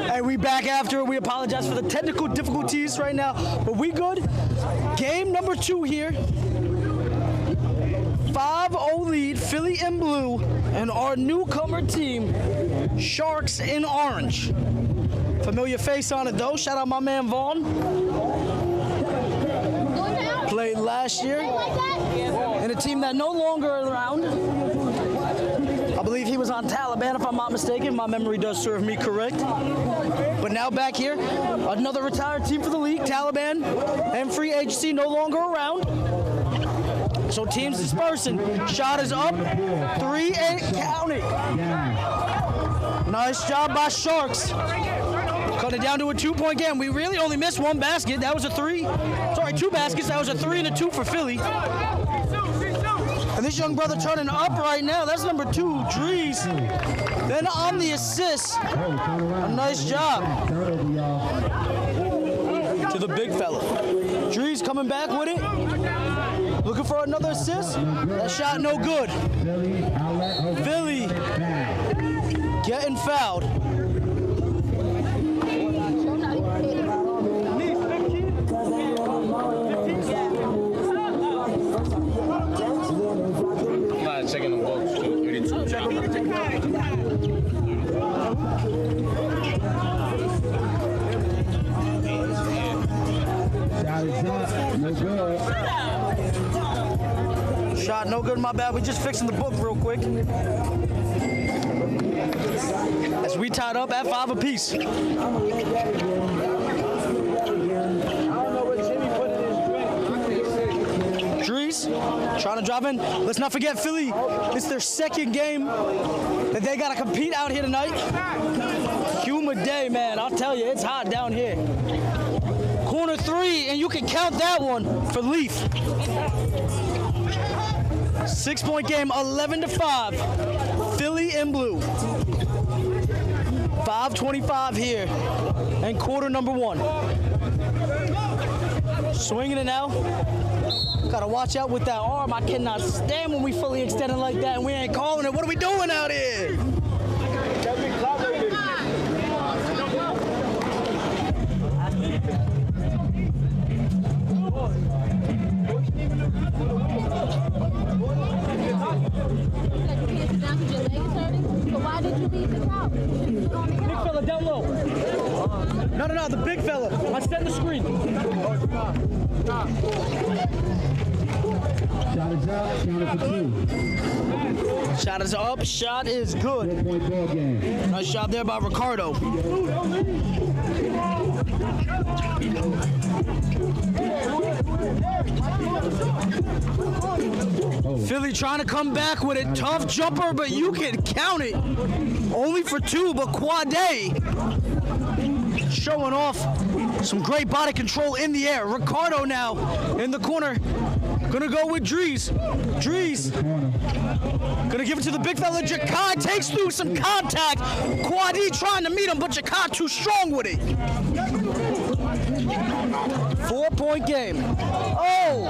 Hey, we back after. We apologize for the technical difficulties right now, but we good. Game number 2 here. 5-0 lead, Philly in blue, and our newcomer team, Sharks in orange. Familiar face on it though. Shout out my man Vaughn. Played last year in a team that no longer around. I believe he was on Taliban, if I'm not mistaken. My memory does serve me correct. But now back here, another retired team for the league, Taliban and free agency no longer around. So teams dispersing. Shot is up. 3-8 counting. Nice job by Sharks. Cut it down to a 2-point game. We really only missed 1 basket. That was a 3. Sorry, 2 baskets. That was a 3 and a 2 for Philly. And this young brother turning up right now. That's number 2, Dries. Then on the assist. A nice job to the big fella. Dries coming back with it. Looking for another assist. That shot no good. Philly getting fouled. Checking the box too. Shot no good, my bad. We just fixing the book real quick. As we tied up at 5 apiece. Dries trying to drive in. Let's not forget Philly. It's their 2nd game that they got to compete out here tonight. Humid day, man. I'll tell you, it's hot down here. Corner 3, and you can count that one for Leaf. 6-point game, 11-5. Philly in blue. 5:25 here, and quarter number 1. Swinging it now. Gotta watch out with that arm. I cannot stand when we fully extended like that and we ain't calling it. What are we doing out here? Why did you leave the couch? Big fella down low. No, the big fella. I set the screen. Shot is up, counted for 2. Shot is up, shot is good. 4-point ball game. Nice job there by Ricardo. Philly trying to come back with a tough jumper, but you can count it. Only for 2, but Quade showing off some great body control in the air. Ricardo now in the corner. Gonna go with Dries. Dries gonna give it to the big fella. Jakai takes through some contact. Quade trying to meet him, but Jakai too strong with it. 4-point game. Oh!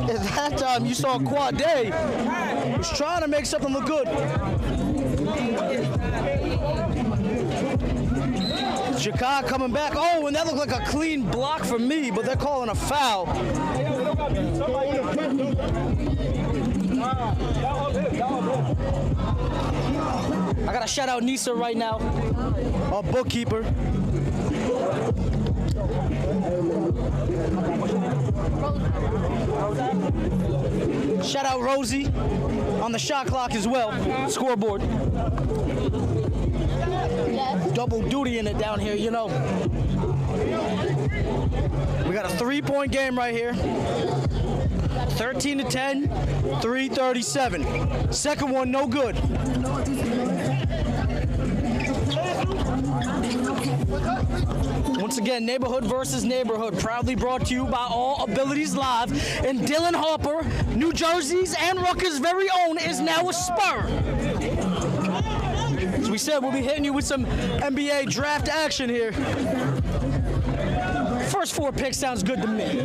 At that time, you saw Quade was trying to make something look good. Jakai coming back. Oh, and that looked like a clean block for me, but they're calling a foul. I gotta shout out Nisa right now, our bookkeeper. Shout out Rosie on the shot clock as well, scoreboard. Double duty in it down here, you know. We got a 3-point game right here. 13-10, 3:37. Second one, no good. Once again, neighborhood versus neighborhood, proudly brought to you by All Abilities Live. And Dylan Harper, New Jersey's and Rutgers' very own, is now a Spur. As we said, we'll be hitting you with some NBA draft action here. First 4 picks sounds good to me.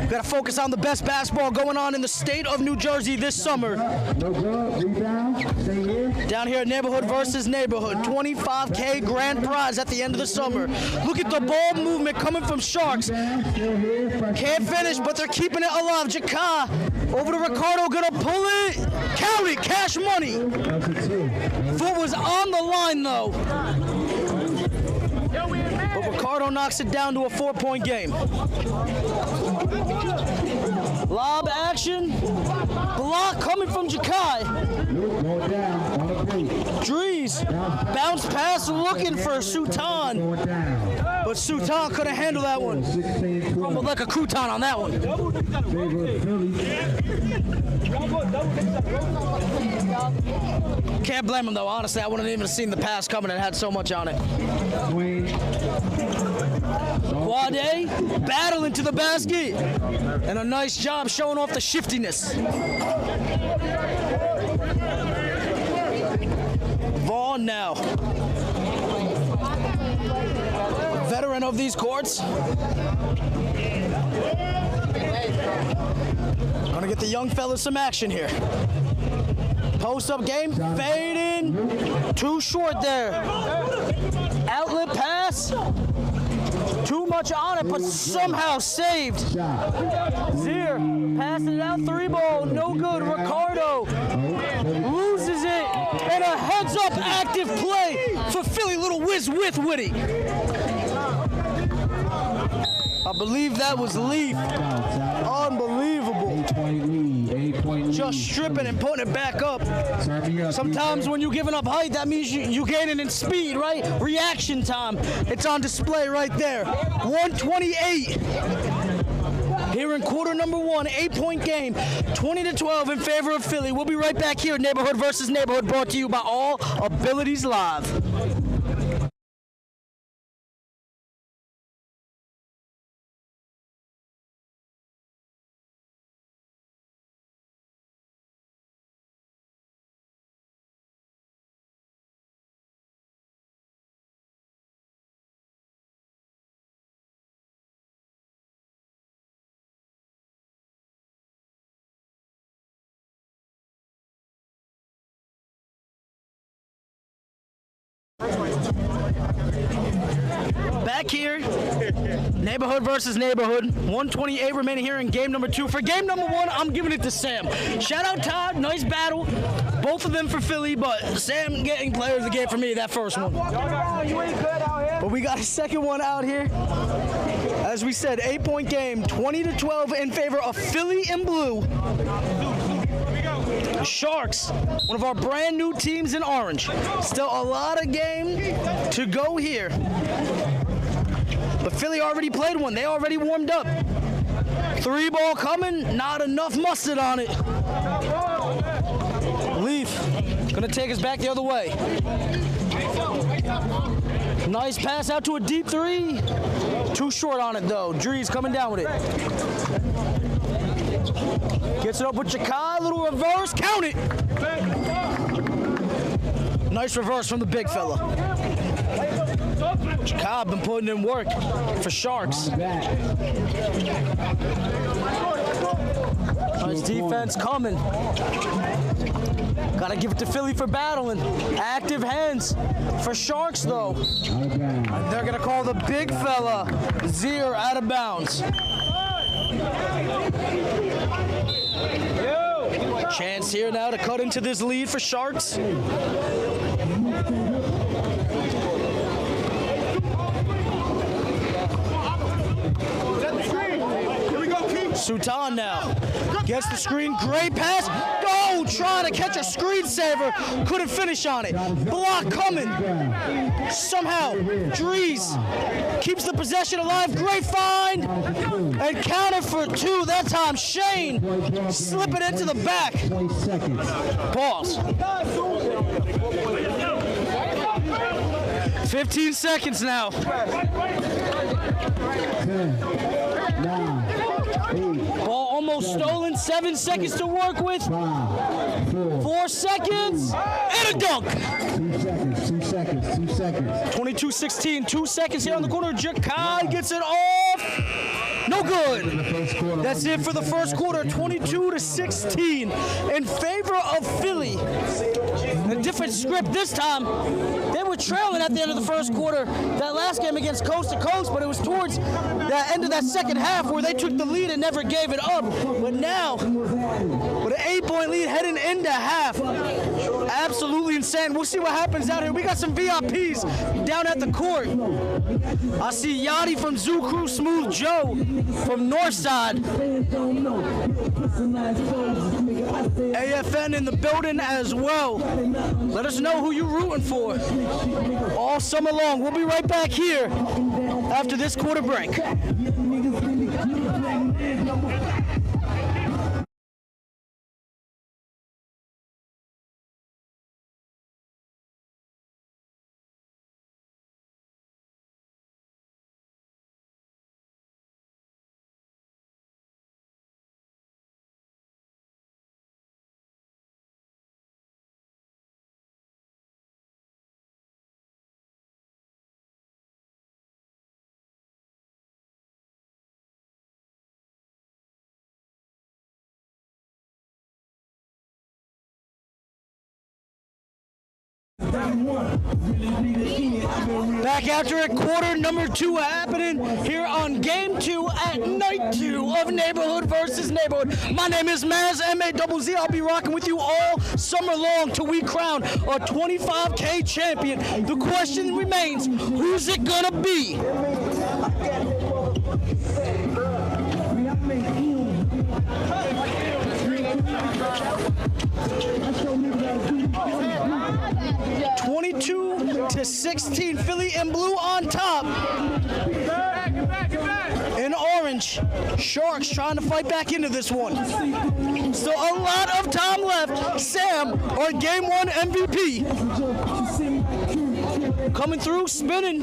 Got to focus on the best basketball going on in the state of New Jersey this summer. No good, rebound, stay here. Down here at Neighborhood versus Neighborhood. 25K grand prize at the end of the summer. Look at the ball movement coming from Sharks. Can't finish, but they're keeping it alive. Jakai over to Ricardo, gonna pull it. Count it, cash money. Foot was on the line though. But Ricardo knocks it down to a 4-point game. Lob action. Block coming from Jakai. Drees. Bounce pass looking for Sutan. But Sutan couldn't handle that one. Crumbled like a crouton on that one. Can't blame him though, honestly. I wouldn't even seen the pass coming. It had so much on it. Quade battling to the basket. And a nice job showing off the shiftiness. Vaughn now. A veteran of these courts. Gonna get the young fellas some action here. Post-up game, fading. Too short there. Outlet pass. Too much on it, but somehow saved. Zier passing it out, 3-ball, no good. Ricardo loses it, and a heads-up active play for Philly. Little whiz with Woody. I believe that was Leaf. Unbelievable. 8-point lead. Just stripping and putting it back up. Sometimes when you're giving up height, that means you gaining in speed, right? Reaction time. It's on display right there. 128. Here in quarter number 1, 8-point game, 20-12 in favor of Philly. We'll be right back here, Neighborhood versus Neighborhood, brought to you by All Abilities Live. Back here, Neighborhood versus Neighborhood. 128 remaining here in game number 2. For game number 1, I'm giving it to Sam. Shout out Todd, nice battle. Both of them for Philly, but Sam getting player of the game for me, that first one. But we got a second one out here. As we said, 8-point game, 20-12 in favor of Philly in blue. Sharks, one of our brand new teams in orange. Still a lot of game to go here. But Philly already played one. They already warmed up. 3-ball coming, not enough mustard on it. Leaf, gonna take us back the other way. Nice pass out to a deep 3. Too short on it though. Drees coming down with it. Gets it up with Jakai, little reverse, count it! Nice reverse from the big fella. Jakai been putting in work for Sharks. Nice defense coming. Gotta give it to Philly for battling. Active hands for Sharks though. They're gonna call the big fella Zier out of bounds. Chance here now to cut into this lead for Sharks. Sutan now gets the screen, great pass. Oh, trying to catch a screensaver, couldn't finish on it. Block coming. Somehow, Drees keeps the possession alive. Great find and counted for 2. That time, Shane slipping into the back. Pause. 15 seconds now. 10, 9, 8, Ball almost stolen. 7 seconds to work with. 5, 4 seconds. And a dunk. 2 seconds, 2 seconds, 2 seconds. 22-16. 2 seconds here on the corner. Jakai gets it off. No good. That's it for the first quarter. 22-16 in favor of Philly. A different script this time. They were trailing at the end of the first quarter that last game against Coast to Coast, but it was towards the end of that second half where they took the lead and never gave it up. But now, with an 8-point lead heading into half, absolutely insane. We'll see what happens out here. We got some VIPs down at the court. I see Yachty from Zoo Crew, Smooth Joe from Northside. AFN in the building as well. Let us know who you're rooting for all summer long. We'll be right back here after this quarter break. Back after it, quarter number 2 happening here on game 2 at night 2 of Neighborhood versus Neighborhood. My name is Maz, M-A-Z-Z. I'll be rocking with you all summer long till we crown a 25K champion. The question remains, who's it gonna be? 22-16, Philly in blue on top. In orange, Sharks trying to fight back into this one. Still a lot of time left. Sam, our game 1 MVP. Coming through, spinning.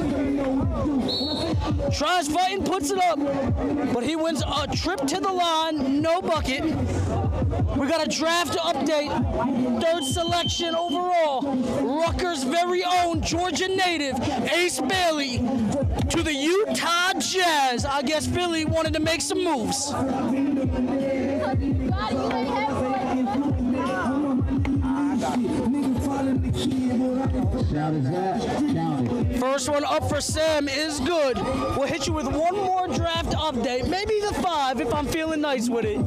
Tries fighting, puts it up. But he wins a trip to the line, no bucket. We got a draft update. 3rd selection overall. Rutgers' very own Georgia native, Ace Bailey, to the Utah Jazz. I guess Philly wanted to make some moves. First one up for Sam is good. We'll hit you with one more draft update, maybe the 5 if I'm feeling nice with it.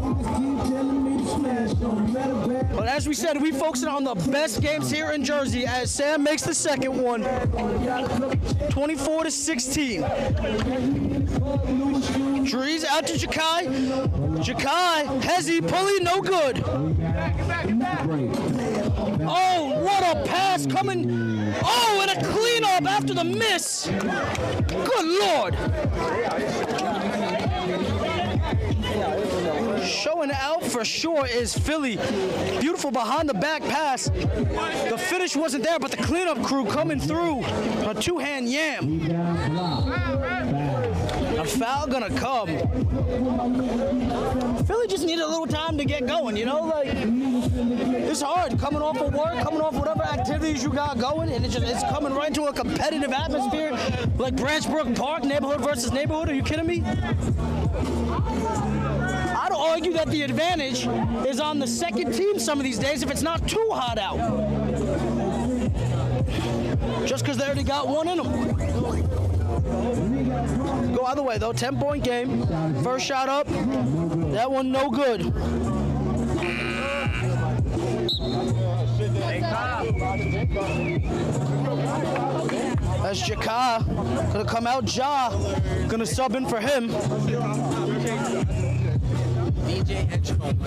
But as we said, we focusing on the best games here in Jersey as Sam makes the second one. 24-16. Drees out to Jakai. Jakai, Hezzy, pulley, no good. Oh, what a pass coming. Oh, and a cleanup after the miss. Good Lord. Showing out for sure is Philly. Beautiful behind the back pass. The finish wasn't there, but the cleanup crew coming through. A 2-hand yam. A foul gonna come. Philly just needed a little time to get going, you know? Like, it's hard coming off of work, coming off whatever activities you got going, and it's coming right into a competitive atmosphere like Branch Brook Park, Neighborhood versus Neighborhood. Are you kidding me? I'd argue that the advantage is on the second team some of these days if it's not too hot out. Just because they already got one in them. Go either way, though. 10-point game. First shot up. That one no good. That's Jakai. Gonna come out. Ja. Gonna sub in for him. DJ Edgecombe.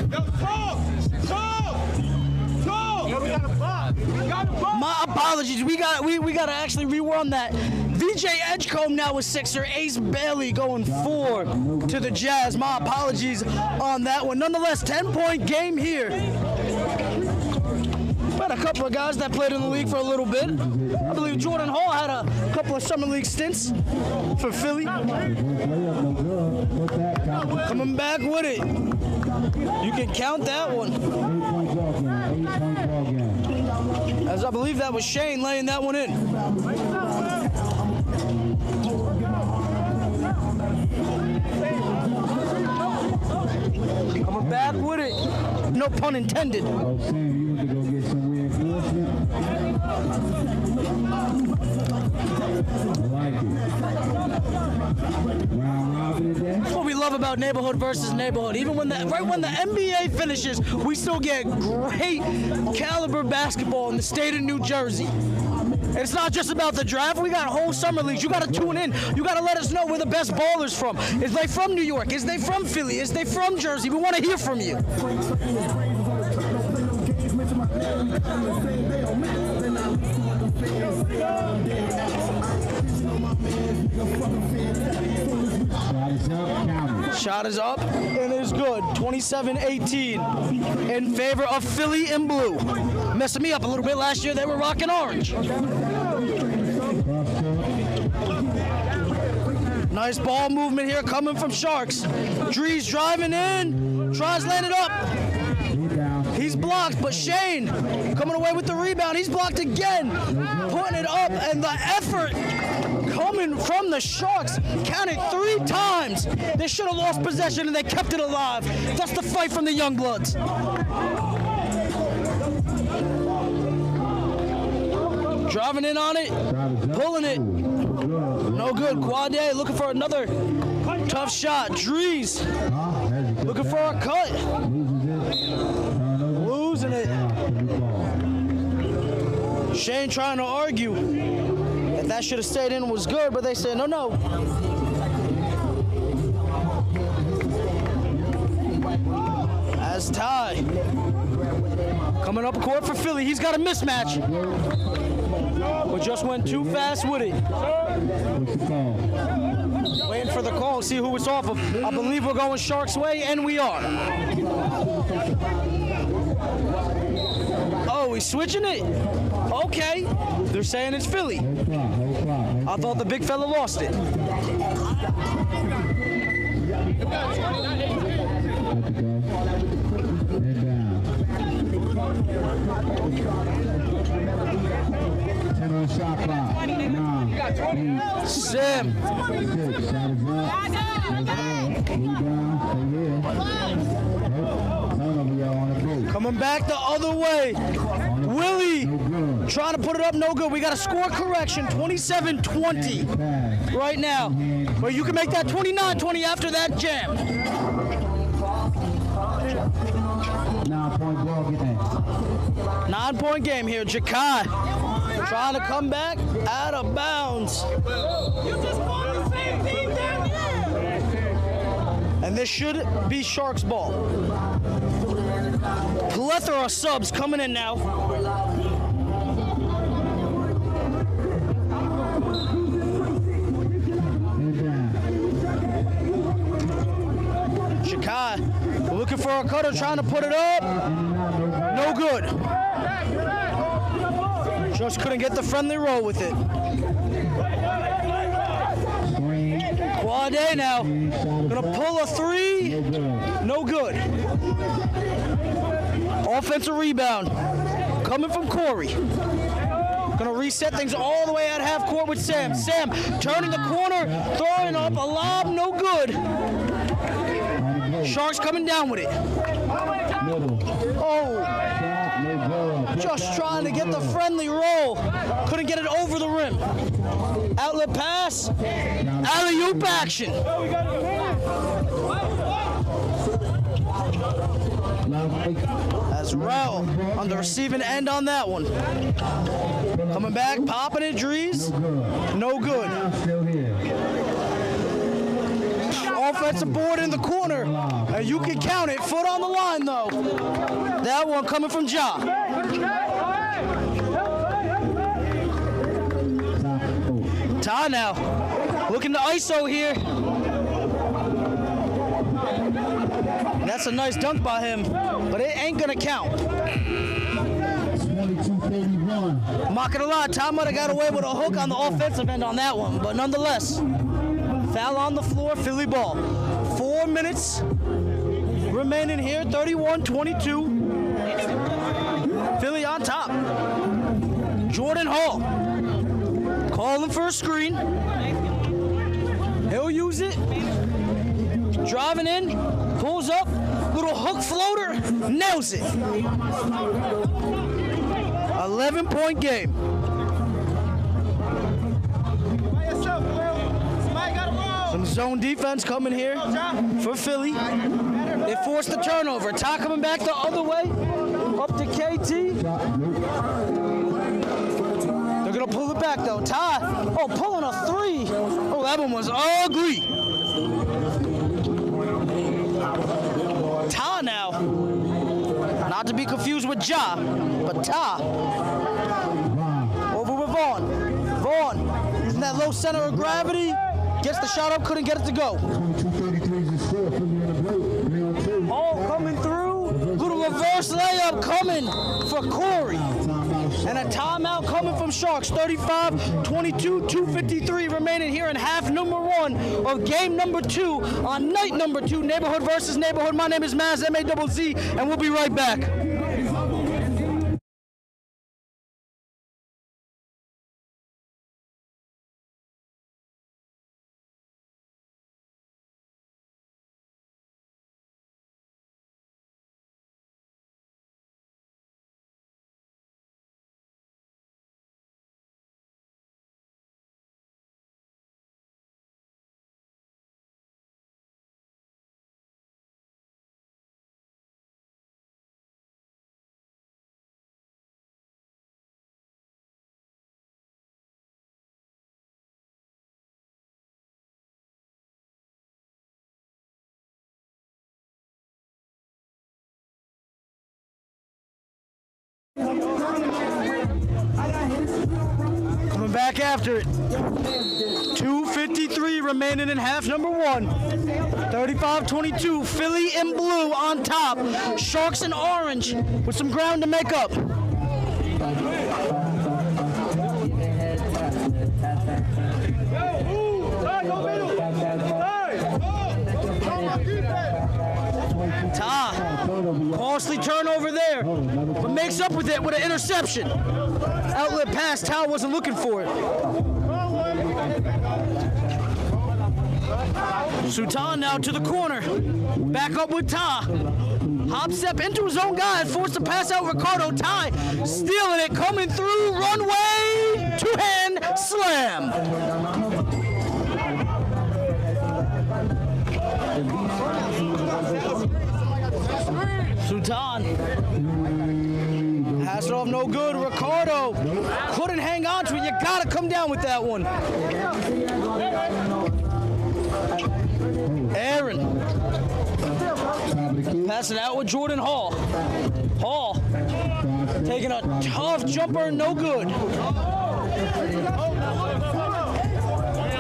My apologies. We gotta actually rerun that. VJ Edgecombe now with Sixer. Ace Bailey going 4 to the Jazz. My apologies on that one. Nonetheless, 10-point game here. Had a couple of guys that played in the league for a little bit. I believe Jordan Hall had a couple of summer league stints for Philly. Coming back with it. You can count that one. As I believe that was Shane laying that one in. Coming back with it. No pun intended. like it. Round robin today. That's what we love about neighborhood versus neighborhood. Even when right when the NBA finishes, we still get great caliber basketball in the state of New Jersey. It's not just about the draft. We got whole summer leagues. You got to tune in. You got to let us know where the best ballers from. Is they from New York? Is they from Philly? Is they from Jersey? We want to hear from you. Shot is up and it is good. 27-18 in favor of Philly in blue. Messing me up a little bit. Last year they were rocking orange. Nice ball movement here coming from Sharks. Drees driving in. Tries to land it up. He's blocked, but Shane coming away with the rebound. He's blocked again. Putting it up, and the effort coming from the Sharks. Counted 3 times. They should have lost possession, and they kept it alive. That's the fight from the Youngbloods. Driving in on it, pulling it. No good. Quade looking for another tough shot. Drees looking for a cut. Losing it. Shane trying to argue that should have stayed in was good, but they said no. As Ty coming up court for Philly, he's got a mismatch, but just went too fast with it. Waiting for the call, see who it's off of. I believe we're going Sharks' way, and we are. Oh, he's switching it? Okay. They're saying it's Philly. I thought the big fella lost it. Sam. Coming back the other way. Willie trying to put it up, no good. We got a score correction, 27-20 right now. But you can make that 29-20 after that jam. 9-point ball game. 9-point game here. Jakai trying to come back out of bounds. And this should be Sharks ball. Plethora of subs coming in now. Jakai looking for a cutter, trying to put it up. No good. Just couldn't get the friendly roll with it. Quade now. Gonna pull a 3. No good. Offensive rebound. Coming from Corey. Gonna reset things all the way at half court with Sam. Sam turning the corner, throwing up a lob, no good. Sharks coming down with it. Oh. Just trying to get the friendly roll. Couldn't get it over the rim. Outlet pass. Alley-oop action. That's Rel on the receiving end on that one. Coming back, popping it, Drees. No good. Offensive board in the corner. And you can count it. Foot on the line, though. That one coming from Ja. Ty now. Looking to ISO here. That's a nice dunk by him, but it ain't going to count. 22-31. I'm not going to lie, Ty might have got away with a hook on the offensive end on that one, but nonetheless, foul on the floor, Philly ball. 4 minutes remaining here, 31-22. Philly on top. Jordan Hall calling for a screen. He'll use it. Driving in, pulls up, little hook floater, nails it. 11-point game. Some zone defense coming here for Philly. They forced the turnover. Ty coming back the other way. Up to KT. They're going to pull it back, though. Ty, pulling a three. Oh, that one was ugly. Ty now. Not to be confused with Ja, but Ty. Over with Vaughn. Vaughn, using that low center of gravity. Gets the shot up, couldn't get it to go. All coming through. Little reverse layup coming for Corey. And a timeout coming from Sharks. 35-22, 2:53 remaining here in half number 1 of game number 2 on night number 2, neighborhood versus neighborhood. My name is Maz, M-A-Z-Z, and we'll be right back. Coming back after it. 2:53 remaining in half number 1. 35-22, Philly in blue on top. Sharks in orange with some ground to make up. Ta, costly turnover there, but makes up with it with an interception. Outlet pass, Ta wasn't looking for it. Sultan now to the corner, back up with Ta. Hop step into his own guy, forced to pass out Ricardo. Ty stealing it, coming through, runway, two-hand slam. Sultan has it off, no good. Ricardo couldn't hang on to it. You gotta come down with that one. Aaron passing out with Jordan Hall. Hall taking a tough jumper, no good.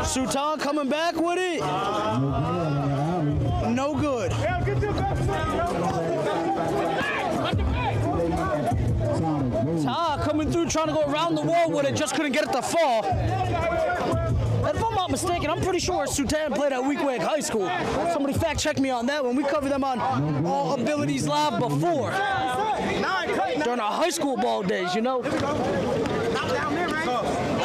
Sultan coming back with it. No good. Ta coming through trying to go around the wall with it, just couldn't get it to fall. And if I'm not mistaken, I'm pretty sure Sultan played at Weequahic High School. Somebody fact check me on that one. We covered them on All Abilities Live before. During our high school ball days, you know.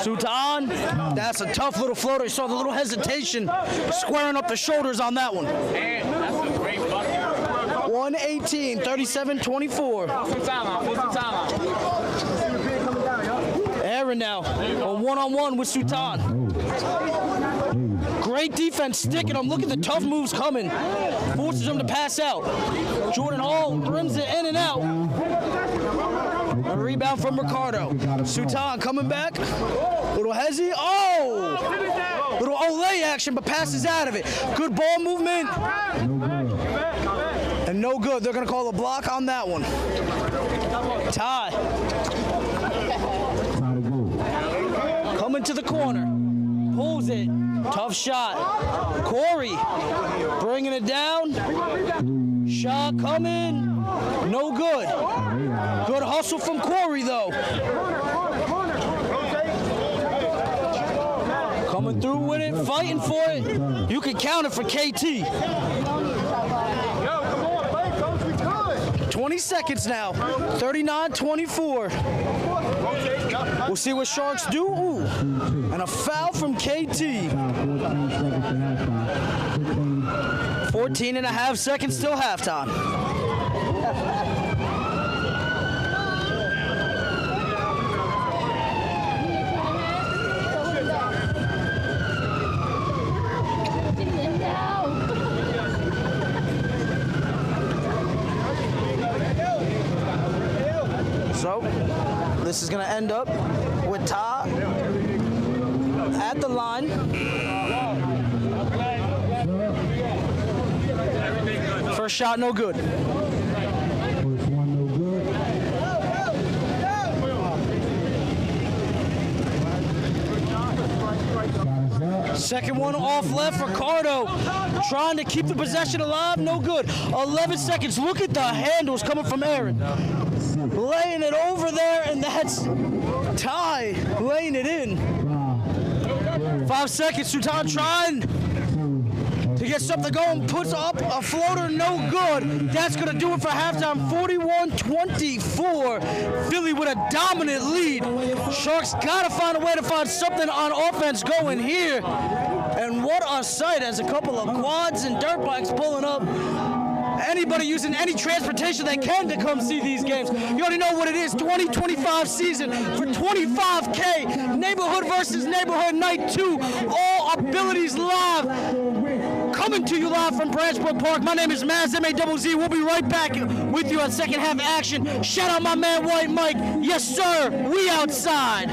Sultan, that's a tough little floater. You saw the little hesitation squaring up the shoulders on that one. 118, 37-24. Aaron now, a one-on-one with Sultan. Great defense sticking him. Look at the tough moves coming. Forces him to pass out. Jordan Hall rims it in and out. A rebound from Ricardo. Sultan coming back. Little hezzy. Oh! Little Olay action, but passes out of it. Good ball movement. And no good. They're going to call a block on that one. Ty. Coming to the corner. Pulls it. Tough shot. Corey bringing it down. Shot coming. No good. Good hustle from Corey, though. Coming through with it, fighting for it. You can count it for KT. 20 seconds now. 39-24. We'll see what Sharks do. Ooh. And a foul from KT. 14 and a half seconds till halftime. this is going to end up with Ty at the line. First shot, no good. First one, no good. Shot is up. Second one off left for Cardo. Trying to keep the possession alive, no good. 11 seconds. Look at the handles coming from Aaron. Laying it over there, and that's Ty laying it in. 5 seconds. Sutan trying to get something going. Puts up a floater, no good. That's going to do it for halftime. 41-24. Philly with a dominant lead. Sharks got to find a way to find something on offense going here. And what a sight as a couple of quads and dirt bikes pulling up. Anybody using any transportation they can to come see these games. You already know what it is. 2025 season for 25K. Neighborhood versus neighborhood night 2. All abilities live. Coming to you live from Branchbrook Park. My name is Maz, M-A-Z-Z. We'll be right back with you on second half action. Shout out my man White Mike. Yes, sir. We outside.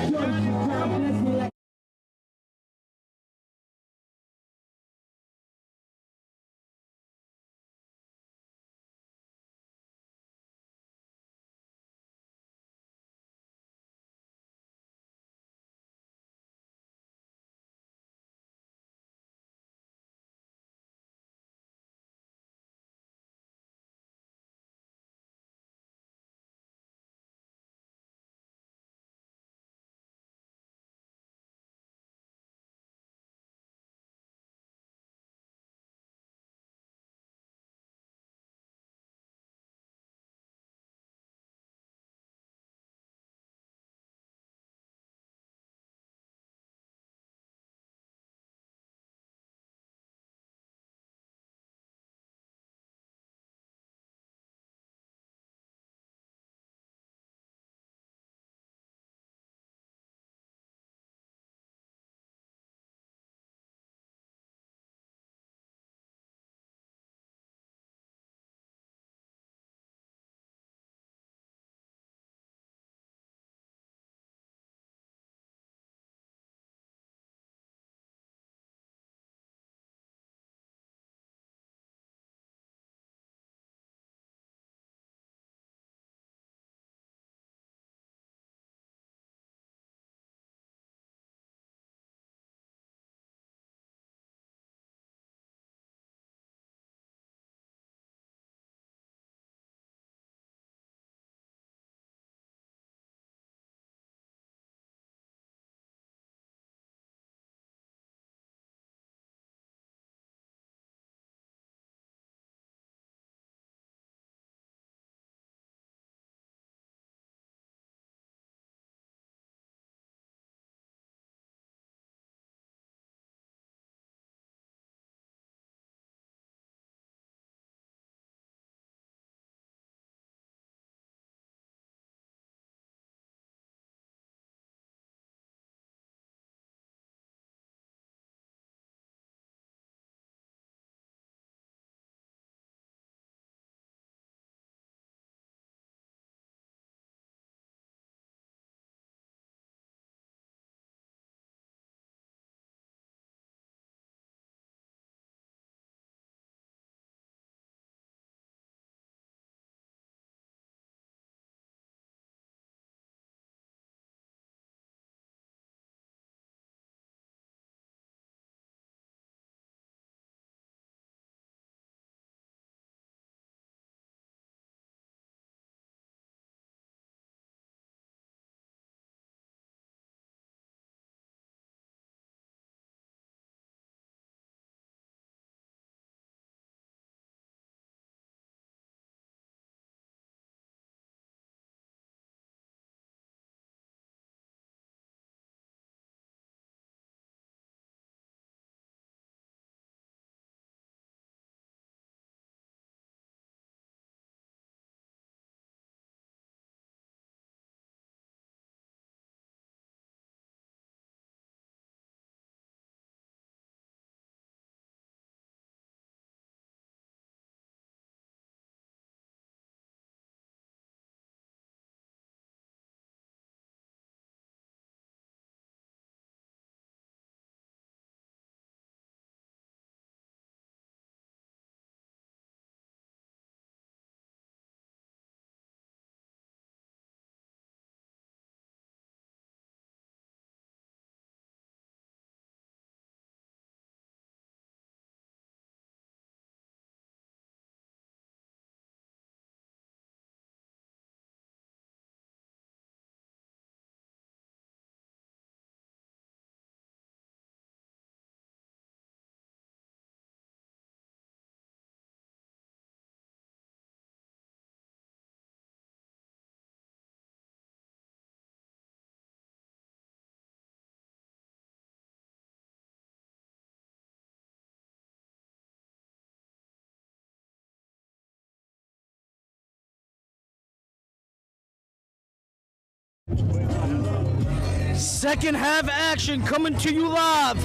Second half action coming to you live.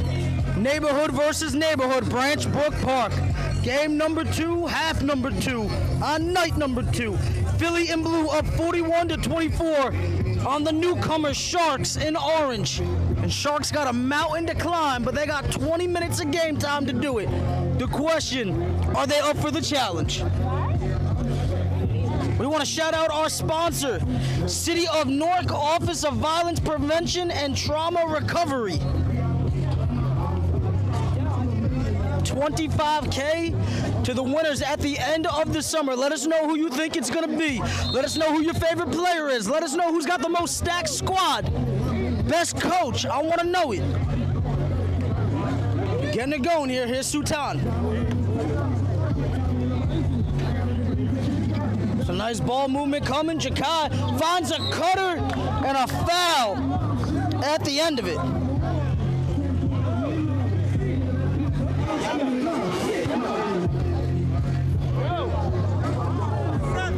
Neighborhood versus neighborhood, Branch Brook Park. Game number 2, half number 2, on night number 2. Philly in blue up 41-24 on the newcomer Sharks in orange. And Sharks got a mountain to climb, but they got 20 minutes of game time to do it. The question, are they up for the challenge? We want to shout out our sponsor, City of Newark Office of Violence Prevention and Trauma Recovery. $25K to the winners at the end of the summer. Let us know who you think it's going to be. Let us know who your favorite player is. Let us know who's got the most stacked squad. Best coach. I want to know it. Getting it going here. Here's Sultan. It's a nice ball movement coming. Jakai finds a cutter and a foul at the end of it.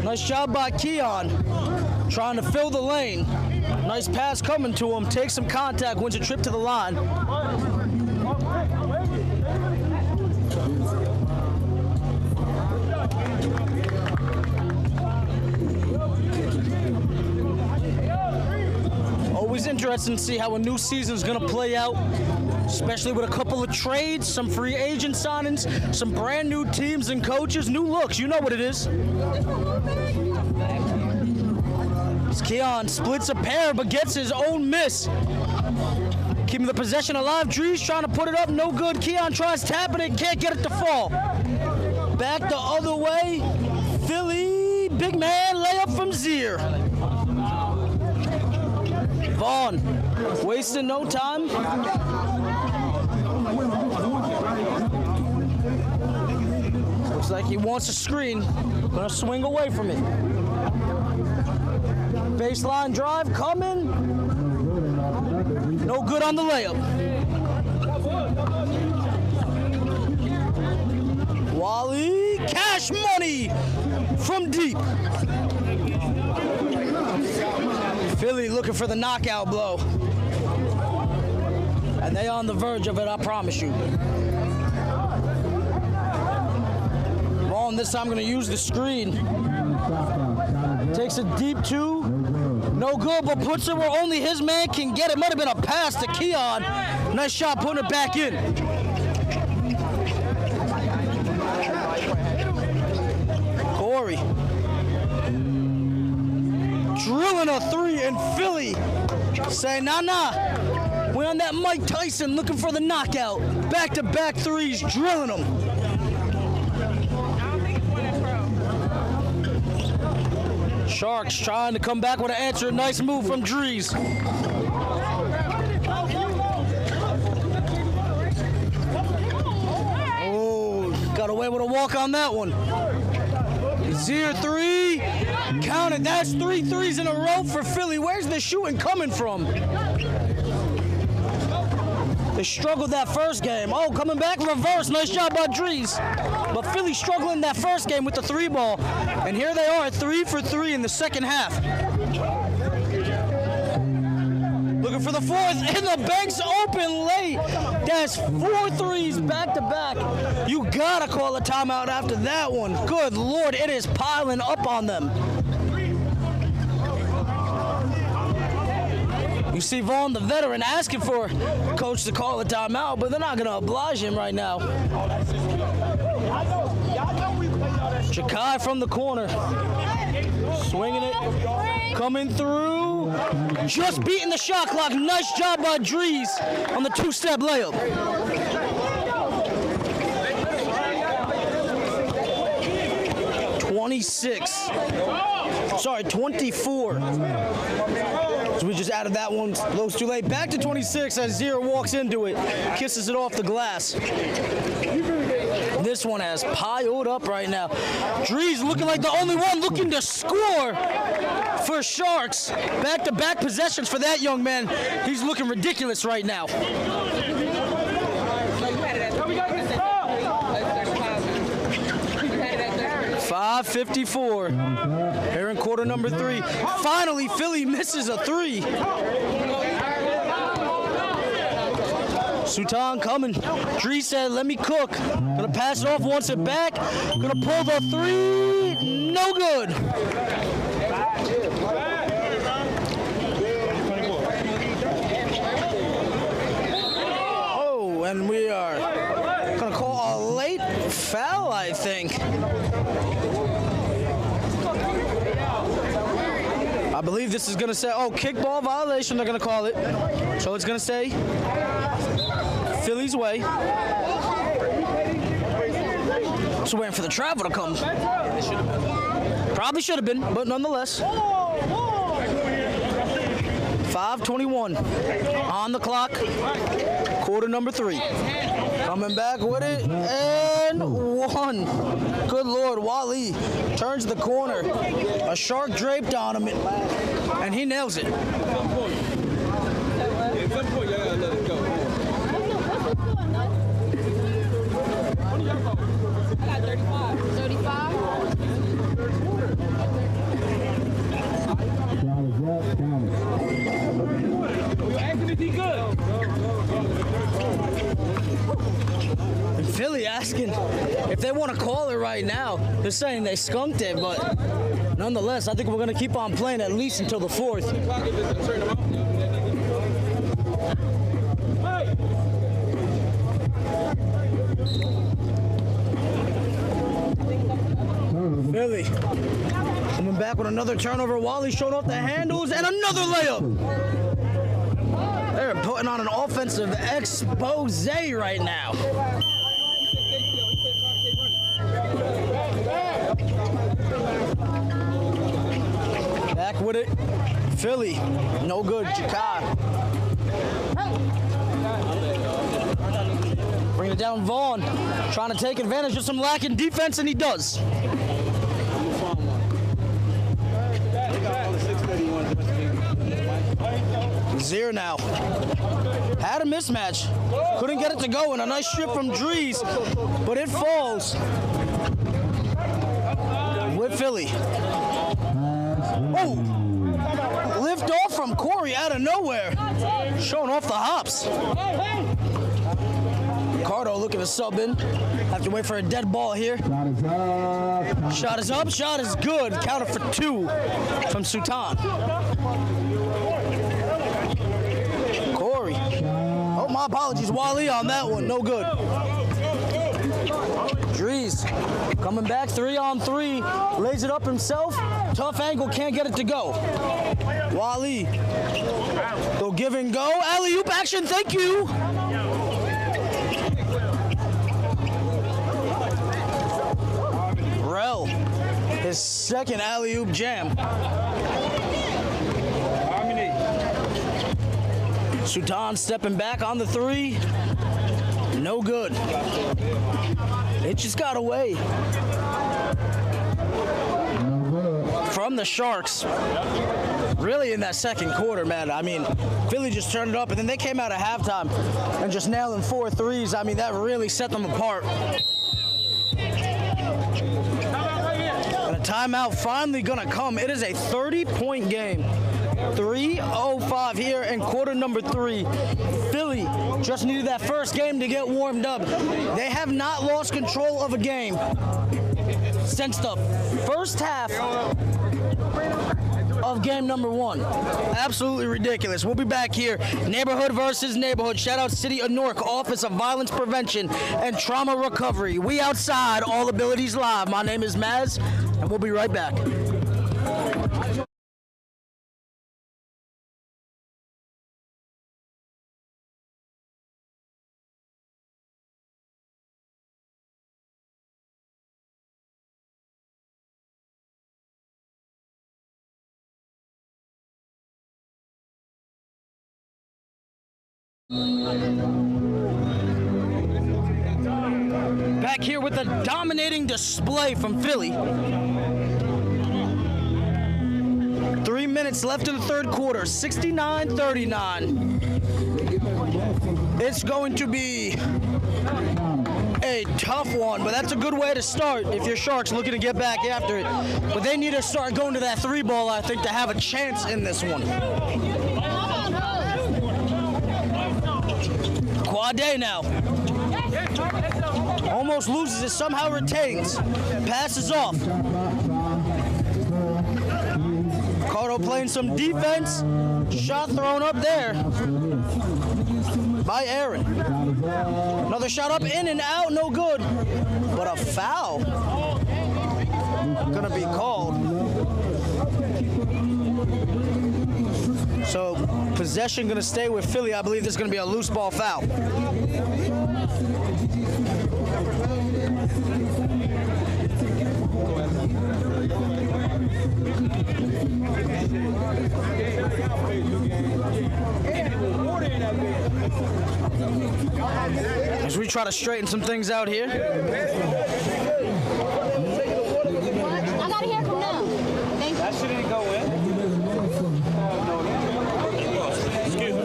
Nice job by Keon, trying to fill the lane. Nice pass coming to him, takes some contact, wins a trip to the line. Always interesting to see how a new season is going to play out, especially with a couple of trades, some free agent signings, some brand new teams and coaches, new looks. You know what it is. Keon splits a pair but gets his own miss. Keeping the possession alive. Drees trying to put it up, no good. Keon tries tapping it, can't get it to fall. Back the other way. Philly, big man, layup from Zier. Vaughn, wasting no time. Looks like he wants a screen. Gonna swing away from it. Baseline drive coming. No good on the layup. Wally, cash money from deep. Philly looking for the knockout blow. And they on the verge of it, I promise you. Vaughn this time gonna use the screen. Takes a deep two. No good, but puts it where only his man can get it. Might have been a pass to Keon. Nice shot putting it back in. Corey. Drilling a three, and Philly saying, nah. We're on that Mike Tyson looking for the knockout. Back-to-back threes, drilling them. Sharks trying to come back with an answer. Nice move from Drees. Oh, got away with a walk on that one. Zier three. Counted. That's 3 threes in a row for Philly. Where's the shooting coming from? They struggled that first game. Oh, coming back, reverse. Nice job by Drees. But Philly struggling that first game with the 3 ball. And here they are, 3 for 3 in the second half. Looking for the fourth, and the bank's open late. That's 4 threes back to back. You gotta call a timeout after that one. Good Lord, it is piling up on them. You see Vaughn, the veteran, asking for coach to call a timeout, but they're not going to oblige him right now. Jakai from the corner. Swinging it. Coming through. Just beating the shot clock. Nice job by Drees on the 2-step layup. $24. So we just added that one. Lows too late. Back to 26 as Zier walks into it. Kisses it off the glass. This one has piled up right now. Drees looking like the only one looking to score for Sharks. Back-to-back possessions for that young man. He's looking ridiculous right now. 5:54 here in quarter number 3. Finally, Philly misses a 3. Sultan coming. Dree said, let me cook. Gonna pass it off, wants it back. Gonna pull the 3. No good. Oh, and we are gonna call a late foul, I think. I believe this is gonna say, oh, kickball violation, they're gonna call it. So it's gonna say Philly's way. Just waiting for the travel to come. Probably should have been, but nonetheless. 5:21 on the clock. Quarter number 3. Coming back with it, and 1. Good Lord, Wally turns the corner. A shark draped on him, and he nails it. At some point, y'all gotta let it go. I got 35. 35? And Philly asking if they want to call it right now. They're saying they skunked it, but nonetheless, I think we're going to keep on playing at least until the 4th. Philly coming back with another turnover. Wally showed off the handles and another layup. They're putting on an offensive expose right now. Back with it. Philly, no good. Jakai. Bring it down, Vaughn. Trying to take advantage of some lacking defense, and he does. Zier now. Had a mismatch. Couldn't get it to go, and a nice strip from Drees, but it falls. With Philly. Oh! Lift off from Corey out of nowhere. Showing off the hops. Ricardo looking to sub in. Have to wait for a dead ball here. Shot is up. Shot is good. Counted for 2 from Sultan. Corey. Oh, my apologies. Wally on that one. No good. Drees coming back 3-on-3. Lays it up himself. Tough angle. Can't get it to go. Wally. Go give and go. Alley-oop action. Thank you. Rel, his second alley-oop jam. Sultan stepping back on the 3. No good. It just got away from the Sharks. Really in that second quarter, man. I mean, Philly just turned it up, and then they came out at halftime and just nailing 4 threes. I mean, that really set them apart. And a timeout finally gonna come. It is a 30-point game. 3:05 here in quarter number 3. Philly just needed that first game to get warmed up. They have not lost control of a game since the first half of game number 1. Absolutely ridiculous. We'll be back here. Neighborhood versus neighborhood. Shout out City of Newark, Office of Violence Prevention and Trauma Recovery. We outside, All Abilities Live. My name is Maz, and we'll be right back. Back here with a dominating display from Philly. 3 minutes left in the third quarter, 69-39. It's going to be a tough one, but that's a good way to start if your Sharks looking to get back after it. But they need to start going to that 3-ball, I think, to have a chance in this one. Quad day now. Almost loses it, somehow retains. Passes off. Cardo playing some defense. Shot thrown up there by Aaron. Another shot up, in and out, no good. But a foul gonna be called. So possession gonna stay with Philly. I believe there's gonna be a loose ball foul. As we try to straighten some things out here. I gotta hear from them. Thank you. That shit didn't go in. Excuse me.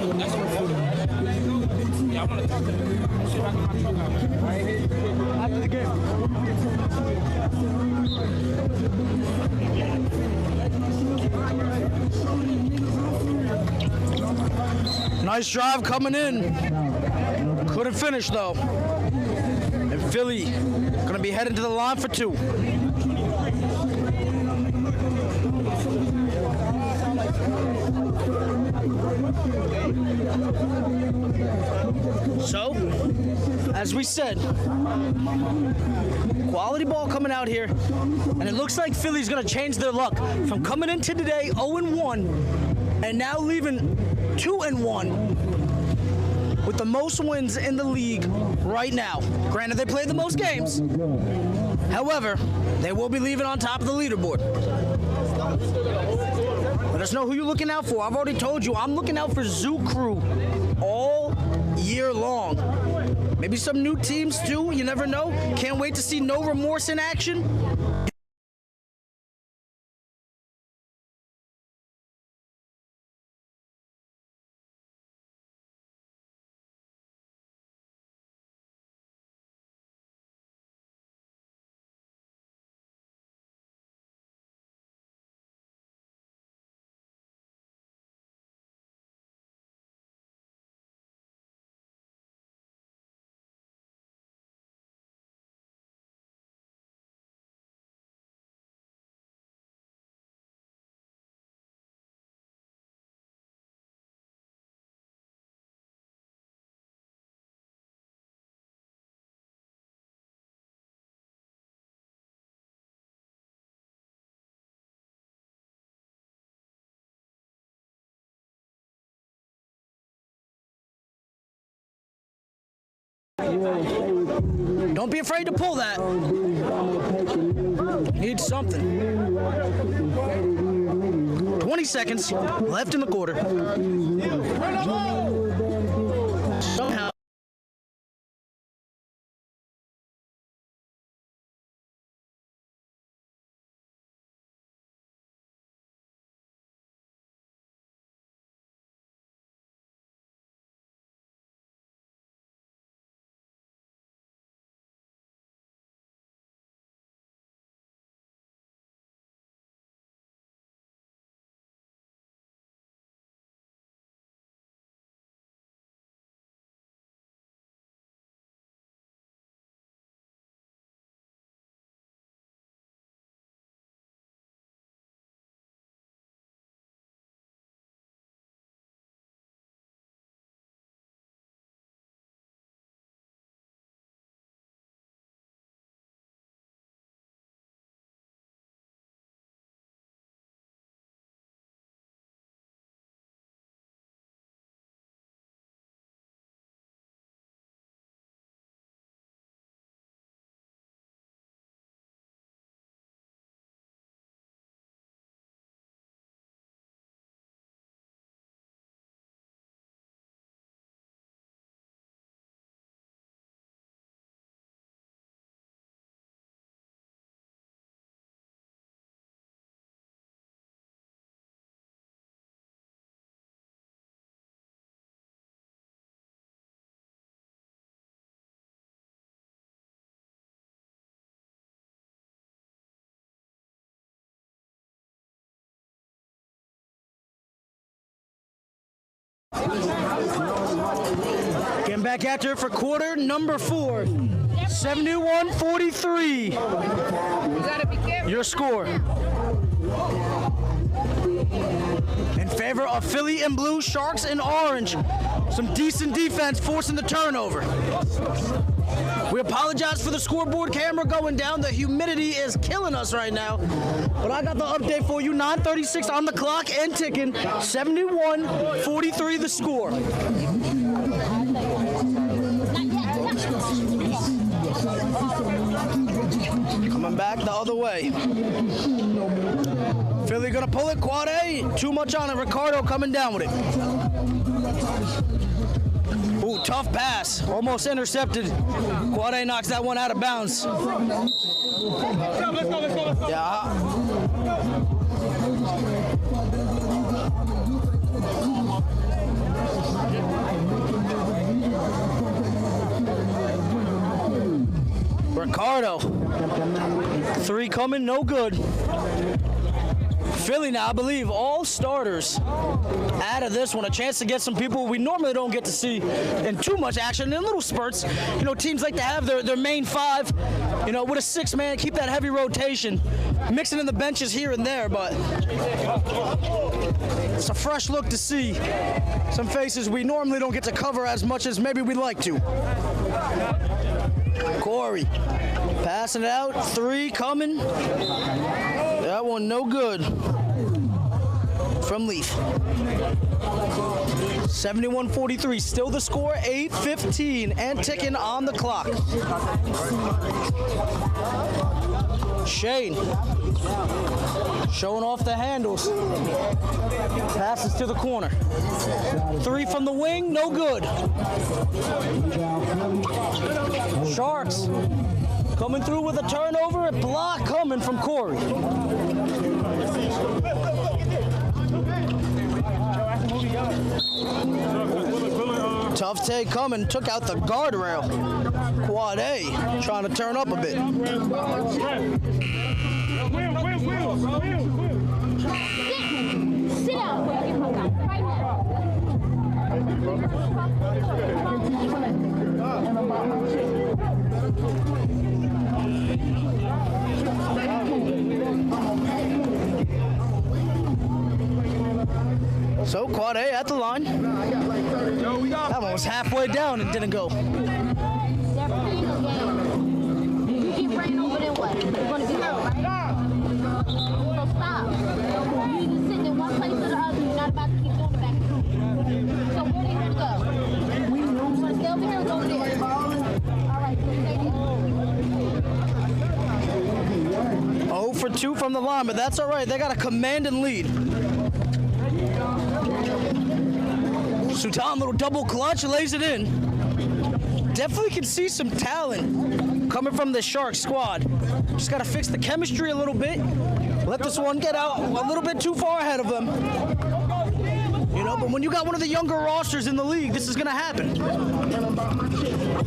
Yeah, I want to talk to them. See if I can get my truck out. Right here. After the game. Nice drive coming in. Couldn't finish though. And Philly gonna be heading to the line for 2. So, as we said, quality ball coming out here, and it looks like Philly's gonna change their luck from coming into today 0-1 and now leaving 2-1 with the most wins in the league right now. Granted, they played the most games. However, they will be leaving on top of the leaderboard. Let us know who you're looking out for. I've already told you, I'm looking out for Zoo Crew all year long. Maybe some new teams too, you never know. Can't wait to see No Remorse in action. Don't be afraid to pull that. Need something. 20 seconds left in the quarter. Somehow. Getting back after it for quarter number 4. 71-43. Your score. In favor of Philly in blue, Sharks in orange. Some decent defense forcing the turnover. We apologize for the scoreboard camera going down. The humidity is killing us right now. But I got the update for you. 9:36 on the clock and ticking. 71-43 the score. Coming back the other way. Philly gonna pull it, quad A. Too much on it. Ricardo coming down with it. Ooh, tough pass. Almost intercepted. Quad A knocks that one out of bounds. Yeah. Ricardo. 3 coming, no good. Philly now, I believe, all starters out of this one. A chance to get some people we normally don't get to see in too much action. In little spurts, you know, teams like to have their main 5, you know, with a 6-man, keep that heavy rotation, mixing in the benches here and there, but it's a fresh look to see some faces we normally don't get to cover as much as maybe we'd like to. Corey passing it out, 3 coming. That one no good from Leaf. 71-43, still the score, 8:15 and ticking on the clock. Shane showing off the handles. Passes to the corner. 3 from the wing, no good. Sharks coming through with a turnover, a block coming from Corey. Tough take coming, took out the guardrail. Quad A trying to turn up a bit. Sit down. Right So quad A at the line. That one was halfway down and didn't go. You get ran over, then what? It's gonna be over, right? So stop. You just sit in one place or the other. You're not about to keep going back. So where they gonna go? You wanna stay over here or go over there? All right, so stay there. 0 for 2 from the line, but that's all right. They got a commanding lead. Sultan, little double clutch, lays it in. Definitely can see some talent coming from the Sharks squad. Just got to fix the chemistry a little bit. Let this one get out a little bit too far ahead of them. You know, but when you got one of the younger rosters in the league, this is going to happen.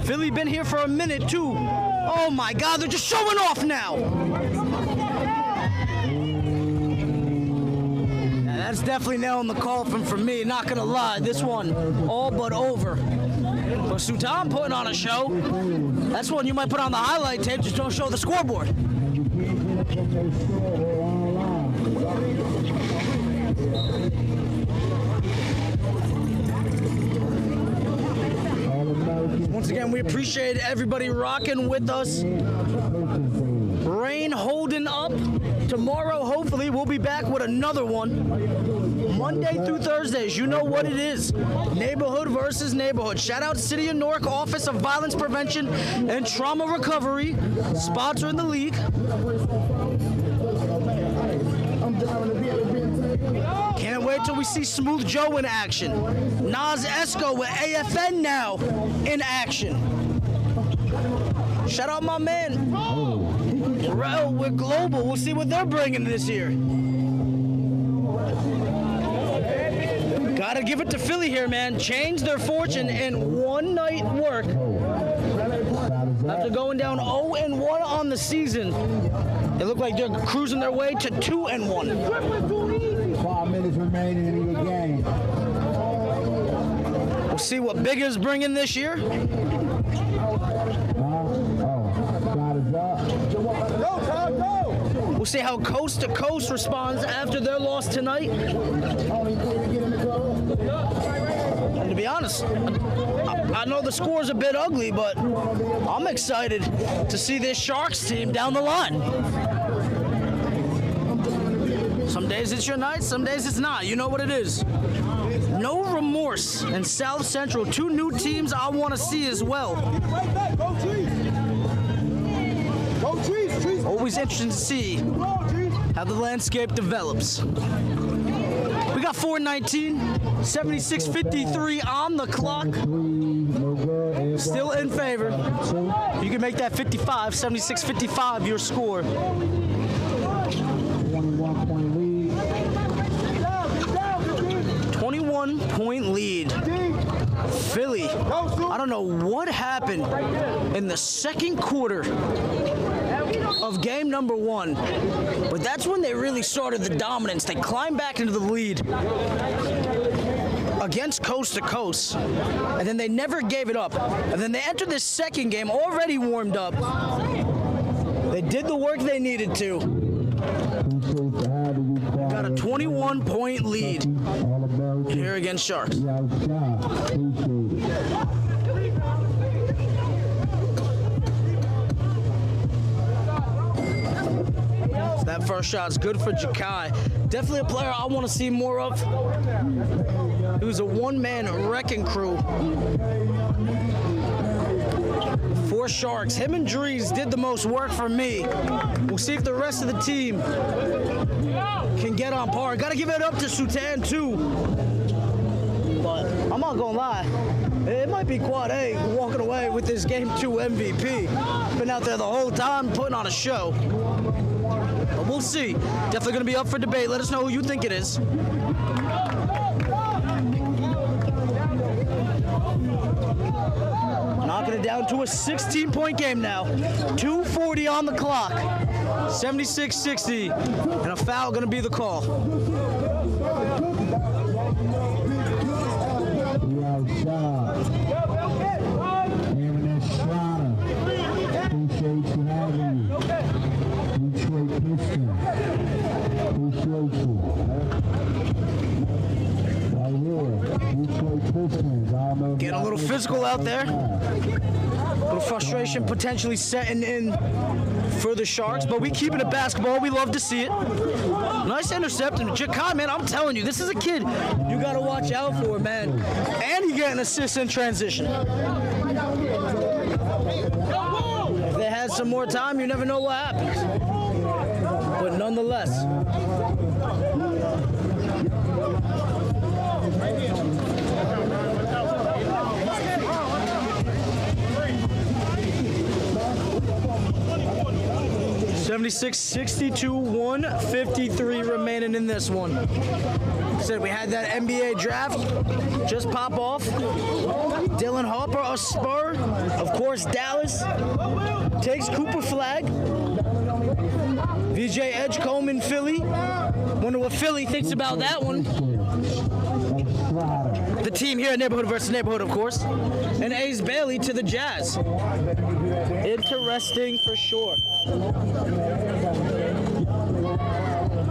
Philly been here for a minute, too. Oh, my God, they're just showing off now. That's definitely nailing the coffin for me, not gonna lie. This one, all but over. But Sultan putting on a show. That's one you might put on the highlight tape, just don't show the scoreboard. Once again, we appreciate everybody rocking with us. Rain holding up. Tomorrow, hopefully, we'll be back with another one. Monday through Thursdays, you know what it is. Neighborhood versus neighborhood. Shout out City of Newark Office of Violence Prevention and Trauma Recovery, sponsoring the league. Can't wait till we see Smooth Joe in action. Nas Esco with AFN now in action. Shout out my man. Rel with Global. We'll see what they're bringing this year. Gotta give it to Philly here, man. Changed their fortune in one night work. After going down 0-1 on the season, they look like they're cruising their way to 2-1. 5 minutes remaining in the game. We'll see what Bigger's bringing this year. Shot is up. We'll see how Coast to Coast responds after their loss tonight. And to be honest, I know the score's a bit ugly, but I'm excited to see this Sharks team down the line. Some days it's your night, some days it's not. You know what it is. No remorse in South Central. 2 new teams I want to see as well. Always interesting to see how the landscape develops. We got 4:19, 76:53 on the clock. Still in favor. You can make that 55, 76-55 your score. 21-point lead. 21-point lead. Philly, I don't know what happened in the second quarter of game number 1, but that's when they really started the dominance. They climbed back into the lead against Coast to Coast, and then they never gave it up. And then they entered this second game already warmed up. They did the work they needed to. Got a 21-point lead here against Sharks. That first shot's good for Jakai. Definitely a player I want to see more of. He was a one-man wrecking crew for Sharks. Him and Dries did the most work for me. We'll see if the rest of the team can get on par. Got to give it up to Sutan too. But I'm not gonna lie, it might be Quad A walking away with this Game 2 MVP. Been out there the whole time putting on a show. But we'll see. Definitely gonna be up for debate. Let us know who you think it is. Knocking it down to a 16-point game now. 2:40 on the clock. 76-60. And a foul gonna be the call. Getting a little physical out there. A little frustration potentially setting in for the Sharks, but we keeping it basketball. We love to see it. Nice interception. Jakai, man, I'm telling you, this is a kid you got to watch out for, man. And he getting assists in transition. If they had some more time, you never know what happens. But nonetheless. 76-62, 153 remaining in this one. Said we had that NBA draft just pop off. Dylan Harper, a Spur. Of course, Dallas takes Cooper Flag. VJ Edgecombe in Philly. Wonder what Philly thinks about that one. The team here, neighborhood versus neighborhood, of course. And Ace Bailey to the Jazz. Interesting for sure.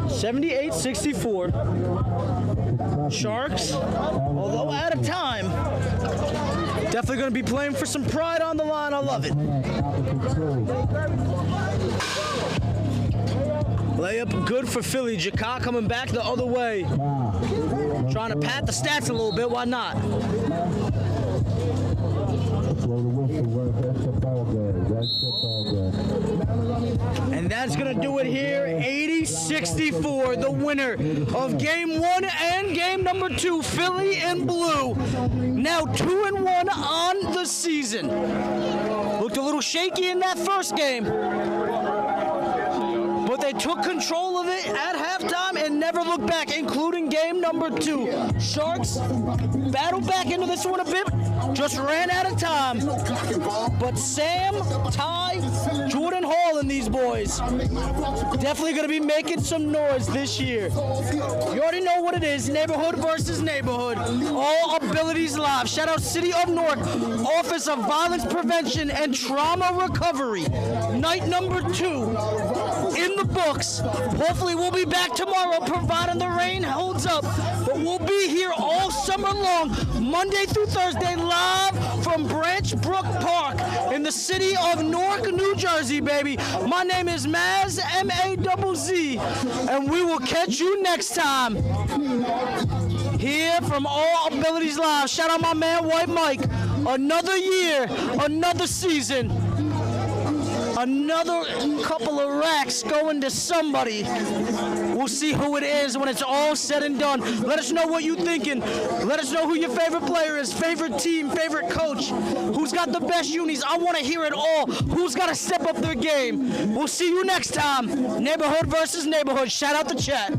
78-64. Sharks, although out of time, definitely going to be playing for some pride on the line. I love it. Layup good for Philly. Jakai coming back the other way. Trying to pad the stats a little bit. Why not? And that's going to do it here. 80-64, the winner of Game 1 and Game number 2. Philly in blue. Now 2-1 on the season. Looked a little shaky in that first game. But they took control of it at halftime and never looked back, including game number 2. Sharks battled back into this one a bit, just ran out of time. But Sam, Ty, Jordan Hall and these boys definitely going to be making some noise this year. You already know what it is, neighborhood versus neighborhood. All abilities live. Shout out City of Newark, Office of Violence Prevention and Trauma Recovery. Night number 2 in the books. Hopefully we'll be back tomorrow, providing the rain holds up. But we'll be here all summer long, Monday through Thursday, live from Brook Park in the city of Newark, New Jersey, baby. My name is Maz, M-A-Z-Z, and we will catch you next time here from All Abilities Live. Shout out my man, White Mike. Another year, another season, another couple of racks going to somebody. We'll see who it is when it's all said and done. Let us know what you're thinking. Let us know who your favorite player is, favorite team, favorite coach, who's got the best unis. I want to hear it all. Who's got to step up their game? We'll see you next time. Neighborhood versus neighborhood. Shout out the chat.